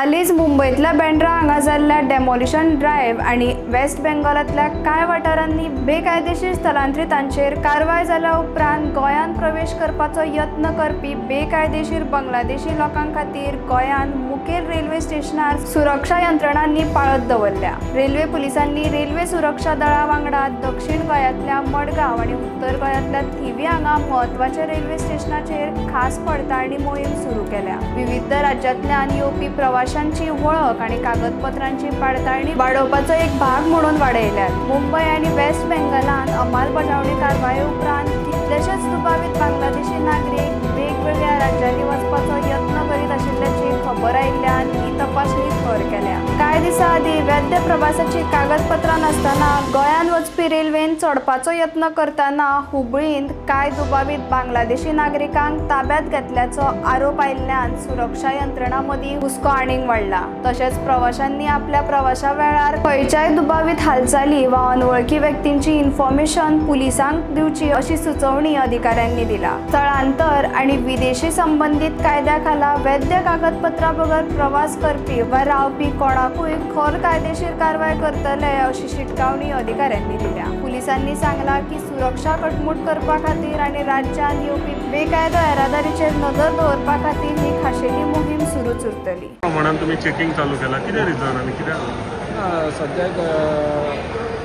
हालींच मुंबईतल्या बँड्रा हांगा जाल्ल्या डेमोलिशन ड्रायव्ह आणि वेस्ट बेंगॉलातल्या कांय वाठारांनी बेकायदेशीर स्थलांतरितांचेर कारवाय जाल्या उपरांत गोंयांत प्रवेश करपाचो यत्न करपी बेकायदेशीर बांगलादेशी लोकां खातीर गोंयांत मुखेल रेल्वे स्टेशनार सुरक्षा यंत्रणांनी पाळत दवरल्या। रेल्वे पुलिसांनी रेल्वे सुरक्षा दळा वांगडा दक्षिण गोंयांतल्या मडगांव आणि उत्तर गोंयांतल्या थिवी हांगा म्हत्वाच्या रेल्वे स्टेशनाचेर खास पडताळणी मोहीम सुरू केल्या। विविध राज्यांतल्यान येवपी प्रवाशांची वळख आणि कागदपत्रांची पडताळणी वाडोवपाचो एक भाग म्हणून वाडयल्यात। मुंबई आणि वेस्ट बेंगॉलात अंमलबजावणी कारवाये उपरांत कितलेशेच दुबावित बांगलादेशी नागरीक वेगवेगळ्या राज्यांनी वचपाचो यत्न करीत आशिल्ल्याची खबर आयिल्ल्यान ही तपासणी खर केल्या। कांय दिसां आदीं वैध प्रवासाची कागदपत्रां नासतना गोंयांत वचपी रेल्वेन चडपाचो यत्न करतना हुबळींत कांय दुबावित बांगलादेशी नागरिकांक ताब्यात घेतल्याचो आरोप आयिल्ल्यान सुरक्षा यंत्रणा मदीं हुस्को आनीक वाडला। तशेंच प्रवाशांनी आपल्या प्रवासा वेळार खंयच्याय दुबावित हालचाली वा अनवळखी व्यक्तींची इन्फॉर्मेशन पुलिसांक दिवची अशी सुचोवणी अधिकाऱ्यांनी दिला। स्थळांतर आणि विदेशी संबंधित कायद्या खाला वैध कागदपत्रां बगर प्रवास करपी वा रावपी कोणाकूय खोल कायदेशीर कारवाय करतले अशी शिटकावणी अधिकाऱ्यांनी दिल्या। पुलिसांनी सांगला की सुरक्षा कटमूट करपा खातीर आणि राज्यांत येवपी बेकायदो येरादारीचेर नजर दवरपा खातीर ही खाशेली मोहीम सुरूच उरतली। म्हणून तुम्ही चेकिंग चालू केला कितें रिजन आनी कित्याक? सद्याक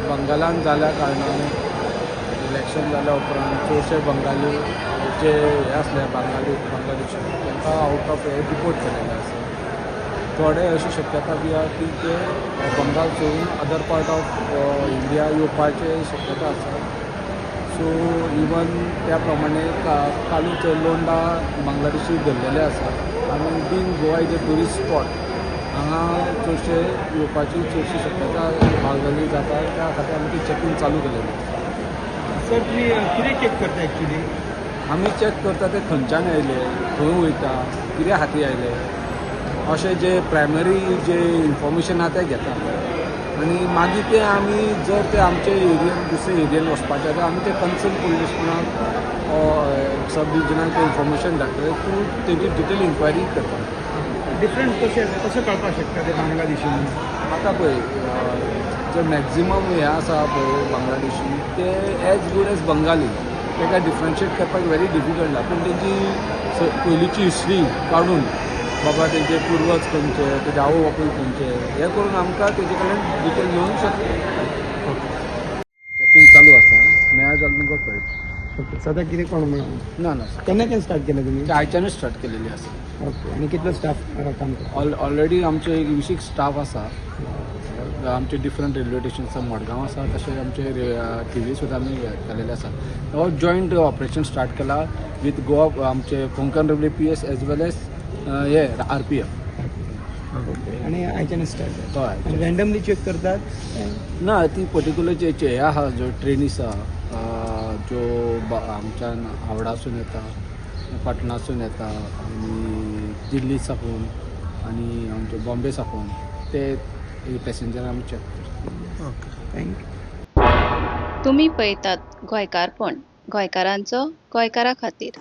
बंगालान जाल्या कारणान इलेक्शन जाल्या उपरांत चडशे बंगाली जे हे आसले बांगलादेशी तांकां आउट ऑफ डिपोर्ट केलेले आसा। थोडे अशी शक्यता बी आसा की ते बंगाल सोडून अदर पार्ट ऑफ इंडिया येवपाचे शक्यता आसा। सो इवन त्या प्रमाणे कालूच लोंडा बांगलादेशी धरलेले आसा आनी being Goa is a tourist spot हांगा चडशे येवपाची चडशी शक्यता बाळगली जाता। त्या खातीर आमी ती चॅकींग चालू केलेली आसा। सर तुमी कितें चॅक करता एक्चुली? आमी चॅक करता ते खंयच्यान आयले, खंय वयता, कित्या खातीर आयले अशें जे प्रायमरी जे इन्फॉर्मेशन आसा तें घेता आनी मागीर ते आमी जर ते आमचे एरियेन दुसऱ्या एरियेन वचपाचे जाल्यार आमी ते कन्सर्न पुलीस स्टेशनाक सब डिविजनाक ते इन्फॉर्मेशन धाडटले तूं तेजी डिटेल इन्क्वायरी करता। डिफरंट कशें कळपाक शकता ते बांगलादेशीन? आतां पळय जे मॅक्झिमम हे आसा पळय बांगलादेशी ते एज गूड एज बंगाली ताका डिफरन्शिएट करपाक व्हेरी डिफिकल्ट आसा। पूण तेजी पयलींची हिस्ट्री काडून बाबा तेजे पुर्वज खंयचे, तेजे आवय बापूय खंयचे हे करून आमकां तेजे कडल्यान डिटेल मेळूंक शकता। चॅकींग चालू आसा, मेळ्ळा जाल्यार तुमकां कळटा। ओके, सद्या कितें कोण म्हणून ना ना केन्ना स्टार्ट केलें तुमी? आयच्यानूच स्टार्ट केलेली आसा। ओके, आनी कितलो स्टाफ काम करता? ऑलरेडी आमचे एक 20 स्टाफ आसा। आमचे डिफरंट रेल्वे स्टेशन आसा, मडगांव आसा, तशेंच आमचे थिवी सुद्दां आमी केलेले आसा। हो जॉयंट ऑपरेशन स्टार्ट केला विथ गोवा आमचे कोंकण रेल्वे PS एज वेल एज हे RPF। ओके, आनी आयच्यान स्टार्ट हय, आनी रँडमली चॅक करतात? ना ती पर्टिक्युलर जे हे आहा जो ट्रेनीस आहा ज्यो आमच्यान हावडासून येता, पाटणासून येता आनी दिल्ली साकून आनी आमचे बॉम्बे साकून ते पॅसेंजर आमी चॅक करता। Okay, thank you. तुम्ही पळयतात गोंयकारपण, गोंयकारांचो गोंयकारा खातीर।